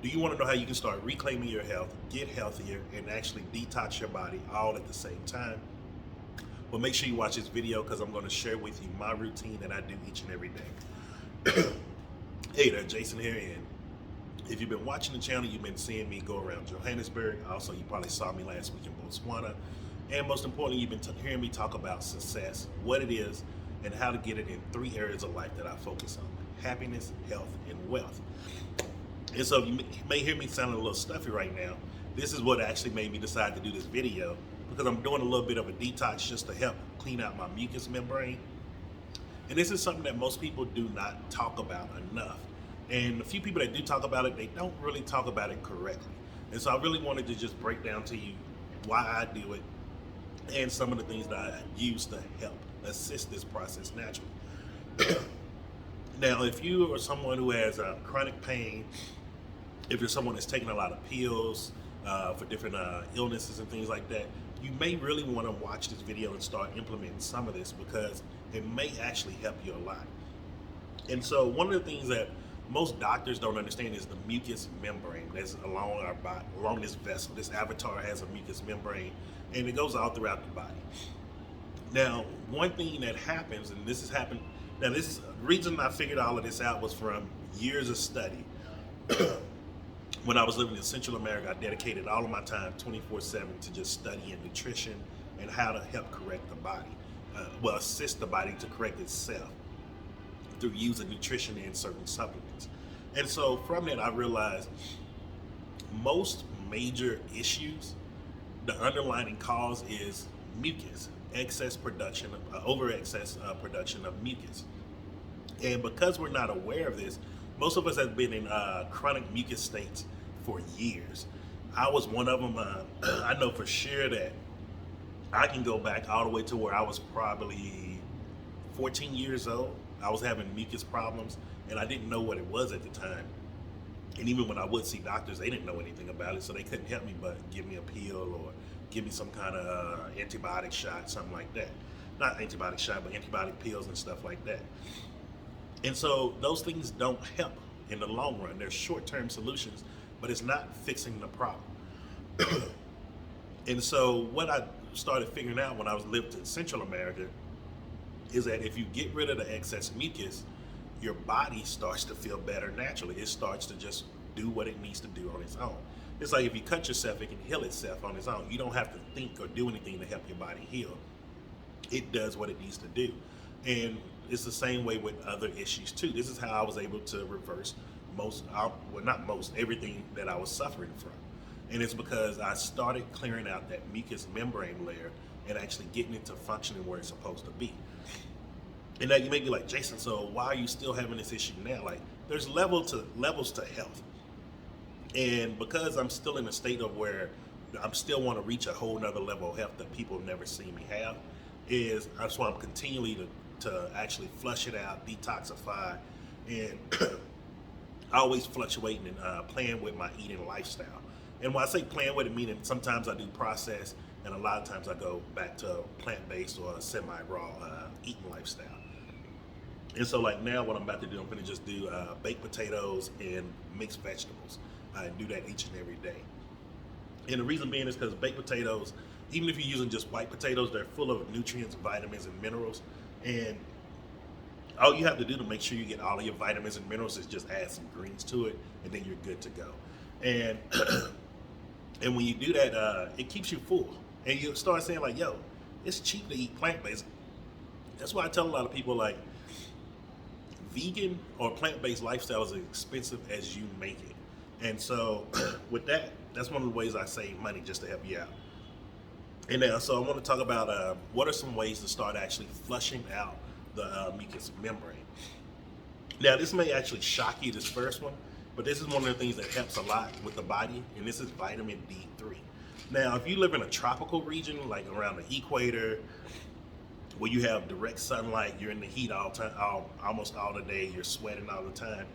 Do you want to know how you can start reclaiming your health, get healthier, and actually detox your body all at the same time? Well, make sure you watch this video because I'm going to share with you my routine that I do each and every day. Hey there, Jason here, and if you've been watching the channel, you've been seeing me go around Johannesburg. Also, you probably saw me last week in Botswana. And most importantly, you've been hearing me talk about success, what it is, and how to get it in 3 areas of life that I focus on: happiness, health, and wealth. And so you may hear me sounding a little stuffy right now. This is what actually made me decide to do this video, because I'm doing a little bit of a detox just to help clean out my mucus membrane. And this is something that most people do not talk about enough. And the few people that do talk about it, they don't really talk about it correctly. And so I really wanted to just break down to you why I do it and some of the things that I use to help assist this process naturally. Now, if you are someone who has chronic pain, if you're someone that's taking a lot of pills for different illnesses and things like that, you may really want to watch this video and start implementing some of this, because it may actually help you a lot. And so one of the things that most doctors don't understand is the mucus membrane that's along our body, along this vessel. This avatar has a mucus membrane, and it goes all throughout the body. Now, one thing that happens, and this has happened, now this is the reason I figured all of this out was from years of study. When I was living in Central America, I dedicated all of my time 24/7 to just studying nutrition and how to help correct the body. Assist the body to correct itself through using nutrition and certain supplements. And so from that, I realized most major issues, the underlying cause is mucus, excess production, over excess production of mucus. And because we're not aware of this, most of us have been in chronic mucus states for years. I was one of them. I know for sure that I can go back all the way to where I was probably 14 years old. I was having mucus problems, and I didn't know what it was at the time. And even when I would see doctors, they didn't know anything about it, so they couldn't help me but give me a pill or give me some kind of antibiotic shot, something like that. Not antibiotic shot, but antibiotic pills and stuff like that. And so those things don't help in the long run. They're short-term solutions, but it's not fixing the problem. And so what I started figuring out when I was lived in Central America is that if you get rid of the excess mucus, your body starts to feel better naturally. It starts to just do what it needs to do on its own. It's like if you cut yourself, it can heal itself on its own. You don't have to think or do anything to help your body heal. It does what it needs to do. And it's the same way with other issues too. This is how I was able to reverse everything that I was suffering from. And it's because I started clearing out that mucus membrane layer and actually getting it to functioning where it's supposed to be. And now you may be like, Jason, so why are you still having this issue now? Like, there's levels to health. And because I'm still in a state of where I'm still want to reach a whole nother level of health that people have never seen me have, that's why I'm continually to actually flush it out, detoxify, and always fluctuating and playing with my eating lifestyle. And when I say playing with it, meaning sometimes I do processed, and a lot of times I go back to plant-based or semi-raw eating lifestyle. And so like now what I'm about to do, I'm going to just do baked potatoes and mixed vegetables. I do that each and every day. And the reason being is because baked potatoes, even if you're using just white potatoes, they're full of nutrients, vitamins, and minerals. And all you have to do to make sure you get all of your vitamins and minerals is just add some greens to it, and then you're good to go. And and when you do that, it keeps you full. And you start saying like, yo, it's cheap to eat plant-based. That's why I tell a lot of people, like, vegan or plant-based lifestyle is as expensive as you make it. And so with that, that's one of the ways I save money, just to help you out. And now, so I want to talk about what are some ways to start actually flushing out the mucus membrane. Now, this may actually shock you, this first one, but this is one of the things that helps a lot with the body, and this is vitamin D3. Now, if you live in a tropical region, like around the equator, where you have direct sunlight, you're in the heat all time, almost all the day, you're sweating all the time,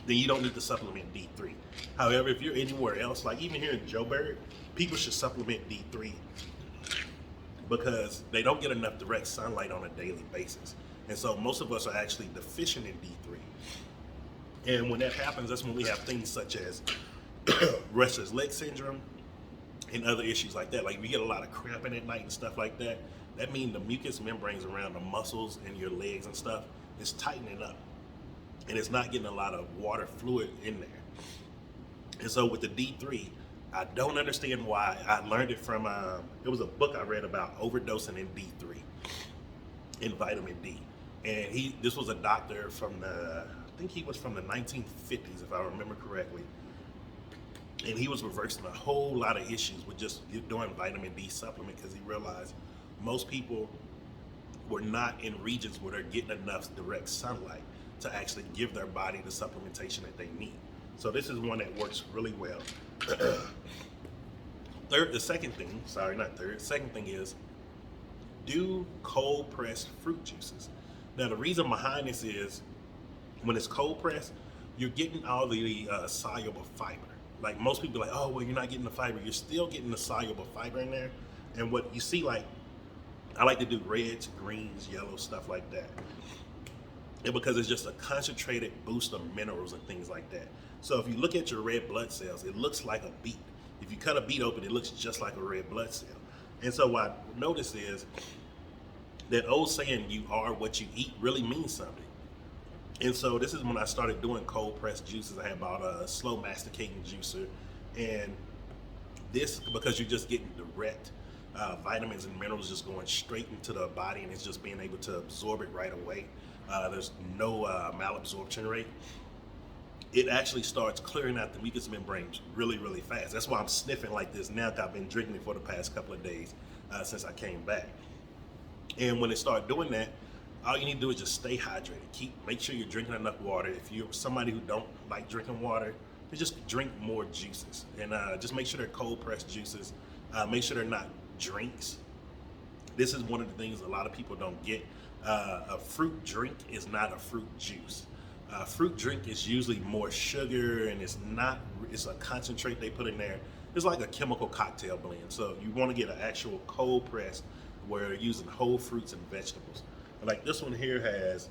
then you don't need to supplement D3. However, if you're anywhere else, like even here in Joburg, people should supplement D3 because they don't get enough direct sunlight on a daily basis. And so most of us are actually deficient in D3. And when that happens, that's when we have things such as restless leg syndrome and other issues like that. Like if you get a lot of cramping at night and stuff like that, that means the mucous membranes around the muscles and your legs and stuff is tightening up, and it's not getting a lot of water fluid in there. And so with the D3, I don't understand why. I learned it from it was a book I read about overdosing in D3, in vitamin D, and this was a doctor from I think he was from the 1950s if I remember correctly, and he was reversing a whole lot of issues with just doing vitamin D supplement because he realized most people were not in regions where they're getting enough direct sunlight to actually give their body the supplementation that they need. So this is one that works really well. Second thing is do cold pressed fruit juices. Now the reason behind this is when it's cold pressed, you're getting all the soluble fiber. Like most people are like, oh, well, you're not getting the fiber. You're still getting the soluble fiber in there. And what you see, like, I like to do reds, greens, yellows, stuff like that. And because it's just a concentrated boost of minerals and things like that. So if you look at your red blood cells, it looks like a beet. If you cut a beet open, it looks just like a red blood cell. And so what I noticed is that old saying, you are what you eat, really means something. And so this is when I started doing cold pressed juices. I had bought a slow masticating juicer, and this, because you're just getting direct vitamins and minerals just going straight into the body, and it's just being able to absorb it right away. There's no malabsorption rate. It actually starts clearing out the mucous membranes really, really fast. That's why I'm sniffing like this now, because I've been drinking it for the past couple of days since I came back. And when it started doing that, all you need to do is just stay hydrated. Make sure you're drinking enough water. If you're somebody who don't like drinking water, just drink more juices. And just make sure they're cold pressed juices. Make sure they're not drinks. This is one of the things a lot of people don't get. A fruit drink is not a fruit juice. Fruit drink is usually more sugar, and it's a concentrate they put in there. It's like a chemical cocktail blend. So you want to get an actual cold press where you're using whole fruits and vegetables. Like this one here has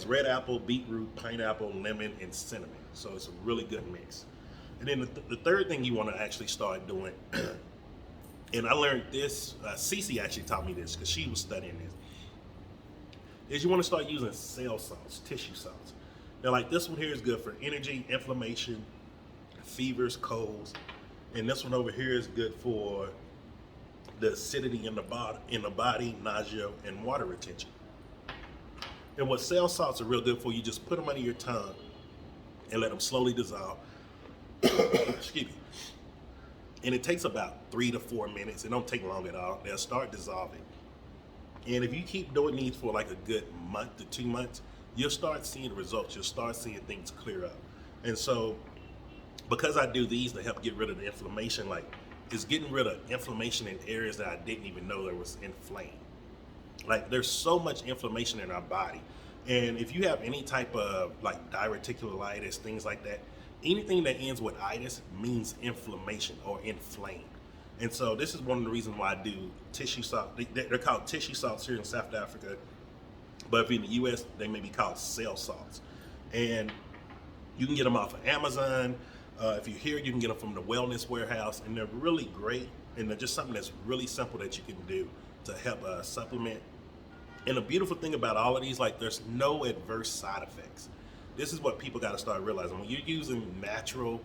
red apple, beetroot, pineapple, lemon, and cinnamon. So it's a really good mix. And then the third thing you want to actually start doing, and I learned this, Cece actually taught me this because she was studying this, is you want to start using cell salts, tissue salts. Now like this one here is good for energy, inflammation, fevers, colds. And this one over here is good for the acidity in the body, nausea, and water retention. And what cell salts are real good for, you just put them under your tongue and let them slowly dissolve. Excuse me. And it takes about 3 to 4 minutes. It don't take long at all. They'll start dissolving. And if you keep doing these for like a good month to 2 months, you'll start seeing results. You'll start seeing things clear up. And so because I do these to help get rid of the inflammation, like it's getting rid of inflammation in areas that I didn't even know there was inflamed. Like there's so much inflammation in our body. And if you have any type of like diverticulitis, things like that, anything that ends with itis means inflammation or inflamed. And so this is one of the reasons why I do tissue salt. They're called tissue salts here in South Africa, but if in the US, they may be called cell salts. And you can get them off of Amazon. If you're here, you can get them from the Wellness Warehouse, and they're really great. And they're just something that's really simple that you can do to help supplement. And the beautiful thing about all of these, like there's no adverse side effects. This is what people got to start realizing. When you're using natural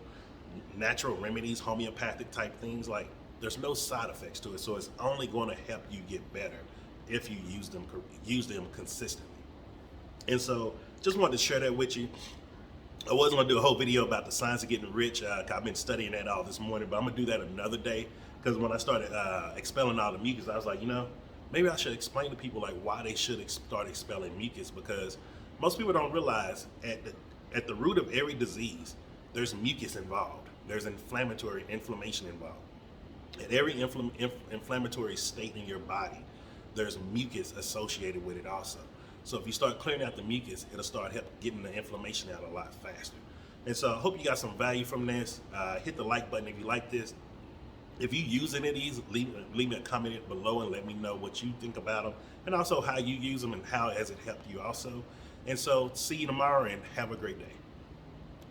remedies, homeopathic type things, like there's no side effects to it. So it's only going to help you get better if you use them consistently. And so just wanted to share that with you. I wasn't going to do a whole video about the science of getting rich. I've been studying that all this morning, but I'm going to do that another day, because when I started expelling all the mucus, I was like, maybe I should explain to people like why they should start expelling mucus, because most people don't realize at the root of every disease, there's mucus involved. There's inflammation involved. At every inflammatory state in your body, there's mucus associated with it also. So if you start clearing out the mucus, it'll start getting the inflammation out a lot faster. And so I hope you got some value from this. Hit the like button if you like this. If you use any of these, leave me a comment below and let me know what you think about them, and also how you use them and how has it helped you also. And so see you tomorrow and have a great day.